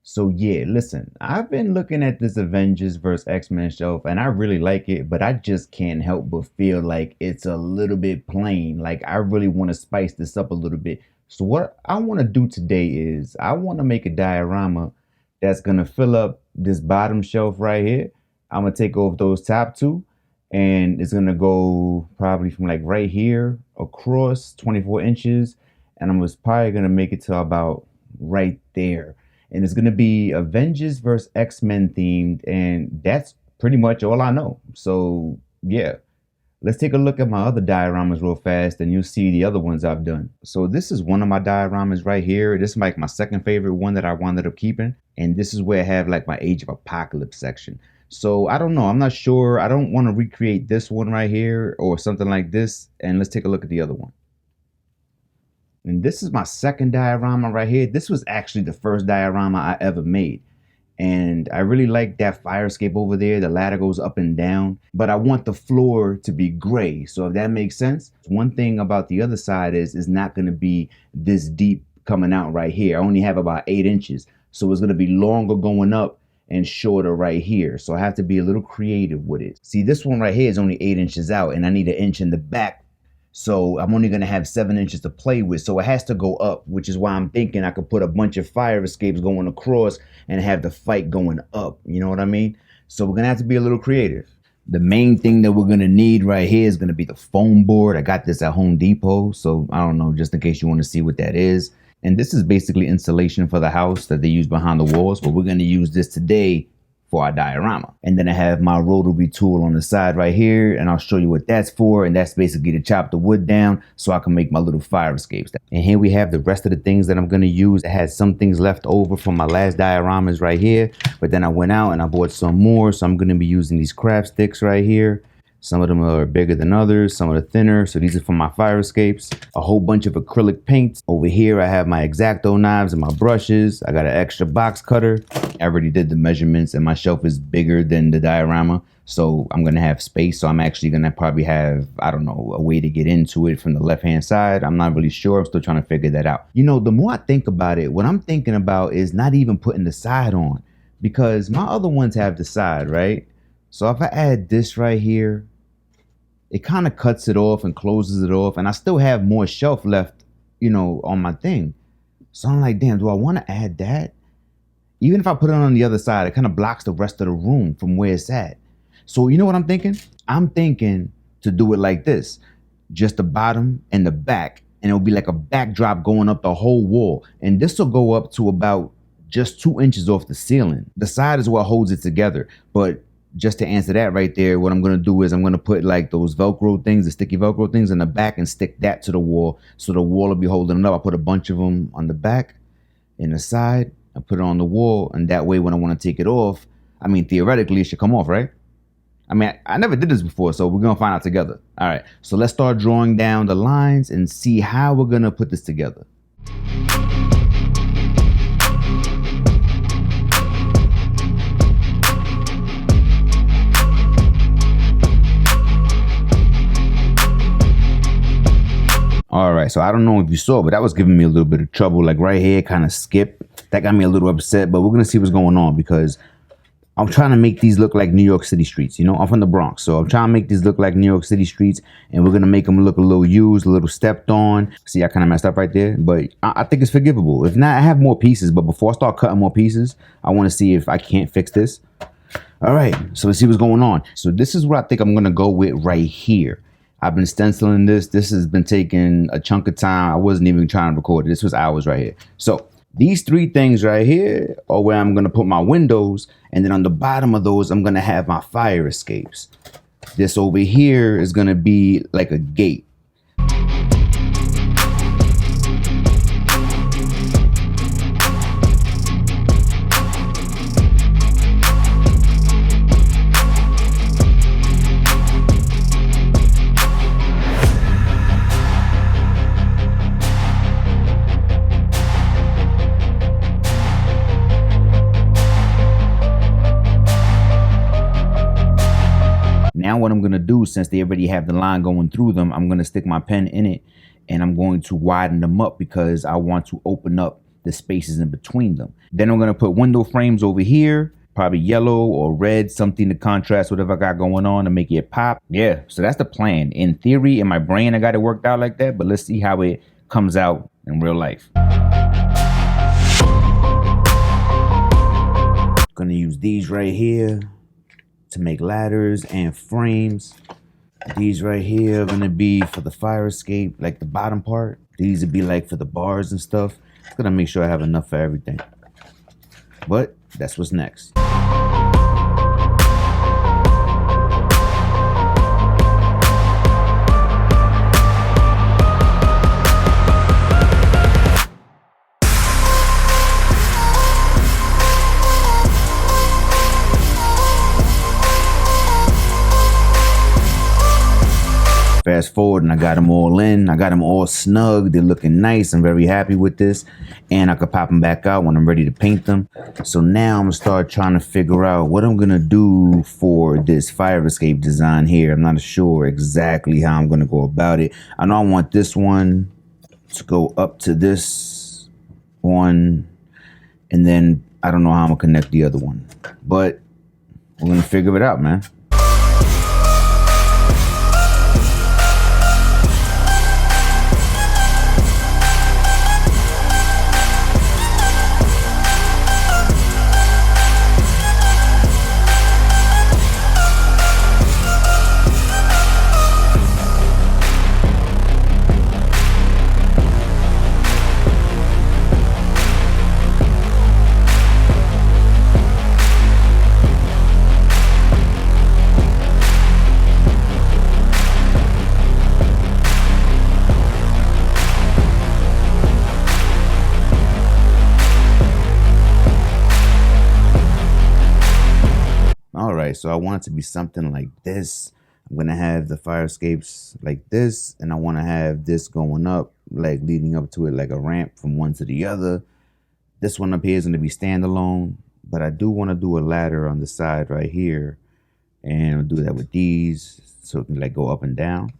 So yeah, listen, I've been looking at this Avengers vs. X-Men shelf and I really like it, but I just can't help but feel like it's a little bit plain. Like I really want to spice this up a little bit. So what I want to do today is I want to make a diorama that's going to fill up this bottom shelf right here. I'm going to take off those top two and it's going to go probably from like right here across 24 inches. And I'm just probably going to make it to about right there, and it's gonna be Avengers versus X-Men themed, and that's pretty much all I know. So yeah, let's take a look at my other dioramas real fast, and you'll see the other ones I've done. So this is one of my dioramas right here. This is like my second favorite one that I wound up keeping, and this is where I have like my Age of Apocalypse section. So I don't know, I'm not sure. I don't want to recreate this one right here or something like this, and let's take a look at the other one. And this is my second diorama right here. This was actually the first diorama I ever made. And I really like that fire escape over there. The ladder goes up and down, but I want the floor to be gray. So if that makes sense. One thing about the other side is it's not going to be this deep coming out right here. I only have about 8 inches. So it's going to be longer going up and shorter right here. So I have to be a little creative with it. See, this one right here is only 8 inches out and I need an inch in the back. So I'm only going to have 7 inches to play with. So it has to go up, which is why I'm thinking I could put a bunch of fire escapes going across and have the fight going up. You know what I mean? So we're going to have to be a little creative. The main thing that we're going to need right here is going to be the foam board. I got this at Home Depot. So I don't know, just in case you want to see what that is. And this is basically insulation for the house that they use behind the walls. But we're going to use this today for our diorama. And then I have my rotary tool on the side right here, and I'll show you what that's for. And that's basically to chop the wood down so I can make my little fire escapes. And here we have the rest of the things that I'm going to use. I had some things left over from my last dioramas right here, but then I went out and I bought some more. So I'm going to be using these craft sticks right here. Some of them are bigger than others, some are thinner. So these are for my fire escapes. A whole bunch of acrylic paints. Over here, I have my X-Acto knives and my brushes. I got an extra box cutter. I already did the measurements and my shelf is bigger than the diorama. So I'm gonna have space. So I'm actually gonna probably have, I don't know, a way to get into it from the left-hand side. I'm not really sure. I'm still trying to figure that out. You know, the more I think about it, what I'm thinking about is not even putting the side on, because my other ones have the side, right? So if I add this right here, it kind of cuts it off and closes it off. And I still have more shelf left, you know, on my thing. So I'm like, damn, do I want to add that? Even if I put it on the other side, it kind of blocks the rest of the room from where it's at. So you know what I'm thinking? I'm thinking to do it like this. Just the bottom and the back. And it'll be like a backdrop going up the whole wall. And this will go up to about just 2 inches off the ceiling. The side is what holds it together. But just to answer that right there, what I'm going to do is I'm going to put like those Velcro things, the sticky Velcro things in the back and stick that to the wall. So the wall will be holding it up. I put a bunch of them on the back and the side. I put it on the wall. And that way, when I want to take it off, I mean, theoretically, it should come off, right? I mean, I never did this before, so we're going to find out together. All right. So let's start drawing down the lines and see how we're going to put this together. All right, so I don't know if you saw, but that was giving me a little bit of trouble. Like right here, kind of skipped. That got me a little upset, but we're going to see what's going on because I'm trying to make these look like New York City streets. You know, I'm from the Bronx, so I'm trying to make these look like New York City streets, and we're going to make them look a little used, a little stepped on. See, I kind of messed up right there, but I think it's forgivable. If not, I have more pieces, but before I start cutting more pieces, I want to see if I can't fix this. All right, so let's see what's going on. So this is what I think I'm going to go with right here. I've been stenciling this. This has been taking a chunk of time. I wasn't even trying to record it. This was hours right here. So these 3 things right here are where I'm going to put my windows. And then on the bottom of those, I'm going to have my fire escapes. This over here is going to be like a gate. Now what I'm going to do, since they already have the line going through them, I'm going to stick my pen in it and I'm going to widen them up because I want to open up the spaces in between them. Then I'm gonna put window frames over here, probably yellow or red, something to contrast whatever I got going on to make it pop. Yeah, so that's the plan. In theory, in my brain, I got it worked out like that, but let's see how it comes out in real life. Gonna use these right here to make ladders and frames. These right here are gonna be for the fire escape, like the bottom part. These would be like for the bars and stuff. I'm gonna make sure I have enough for everything. But that's what's next. Fast forward and I got them all in. I got them all snug. They're looking nice. I'm very happy with this. And I could pop them back out when I'm ready to paint them. So now I'm gonna start trying to figure out what I'm gonna do for this fire escape design here. I'm not sure exactly how I'm gonna go about it. I know I want this one to go up to this one. And then I don't know how I'm gonna connect the other one. But we're gonna figure it out, man. All right, so I want it to be something like this. I'm gonna have the fire escapes like this, and I want to have this going up, like leading up to it like a ramp from one to the other. This one up here is gonna be standalone, but I do want to do a ladder on the side right here, and I'll do that with these, so it can like go up and down.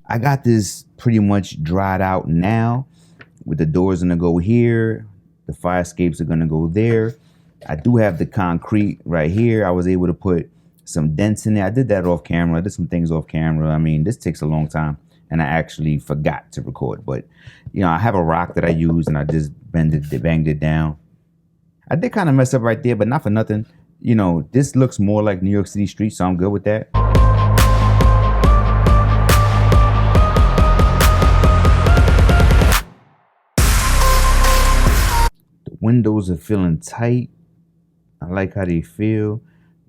I got this pretty much dried out now, with the doors gonna go here, the fire escapes are gonna go there. I do have the concrete right here. I was able to put some dents in there. I did that off camera. I did some things off camera. I mean, this takes a long time, and I actually forgot to record. But you know, I have a rock that I use, and I just banged it down. I did kind of mess up right there, but not for nothing. You know, this looks more like New York City streets, so I'm good with that. Windows are feeling tight. I like how they feel.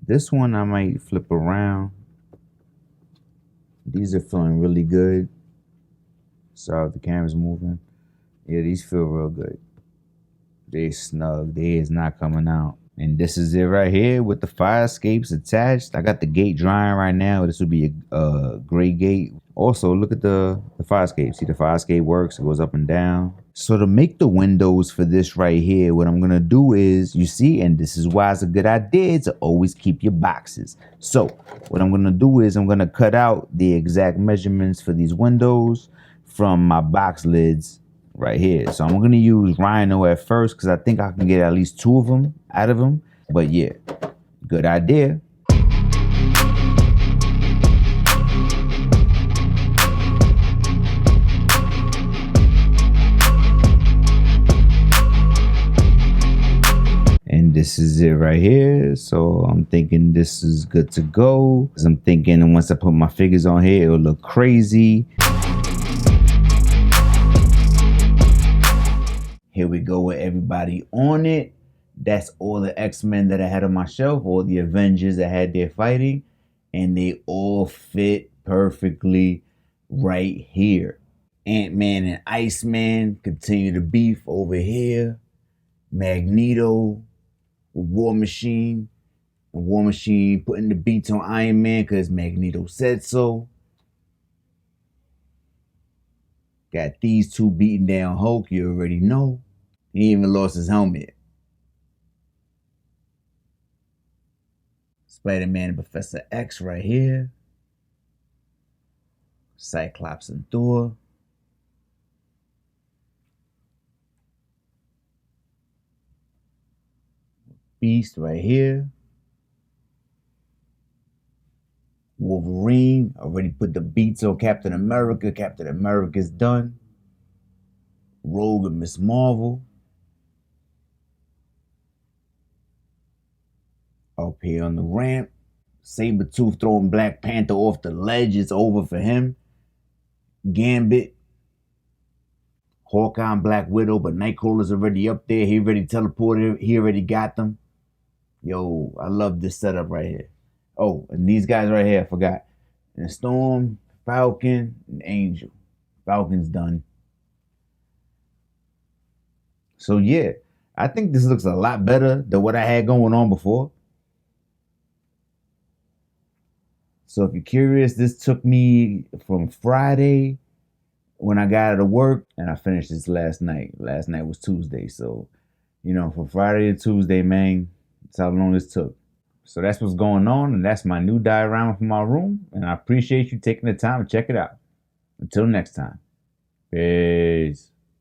This one I might flip around. These are feeling really good. Sorry if the camera's moving. Yeah, these feel real good. They snug. They is not coming out. And this is it right here with the fire escapes attached. I got the gate drying right now. This would be a gray gate. Also, look at the fire escape. See, the fire escape works. It goes up and down. So to make the windows for this right here, what I'm going to do is, you see, and this is why it's a good idea to always keep your boxes. So what I'm going to do is I'm going to cut out the exact measurements for these windows from my box lids right here. So I'm going to use Rhino at first because I think I can get at least 2 of them out of them. But yeah, good idea. And this is it right here. So I'm thinking this is good to go. Because I'm thinking once I put my figures on here, it'll look crazy. Here we go with everybody on it. That's all the X-Men that I had on my shelf, all the Avengers that had their fighting, and they all fit perfectly right here. Ant-Man and Iceman continue to beef over here. Magneto with War Machine. And War Machine putting the beats on Iron Man because Magneto said so. Got these two beating down Hulk, you already know. He even lost his helmet. Spider-Man and Professor X right here. Cyclops and Thor. Beast right here. Wolverine. Already put the beats on Captain America. Captain America's done. Rogue and Miss Marvel. Up here on the ramp. Sabretooth throwing Black Panther off the ledge. It's over for him. Gambit. Hawkeye and Black Widow, but Nightcrawler's already up there. He already teleported. He already got them. Yo, I love this setup right here. Oh, and these guys right here, I forgot. And Storm, Falcon, and Angel. Falcon's done. So yeah, I think this looks a lot better than what I had going on before. So if you're curious, this took me from Friday when I got out of work, and I finished this last night. Last night was Tuesday. So, you know, from Friday to Tuesday, man, that's how long this took. So that's what's going on, and that's my new diorama for my room. And I appreciate you taking the time to check it out. Until next time. Peace.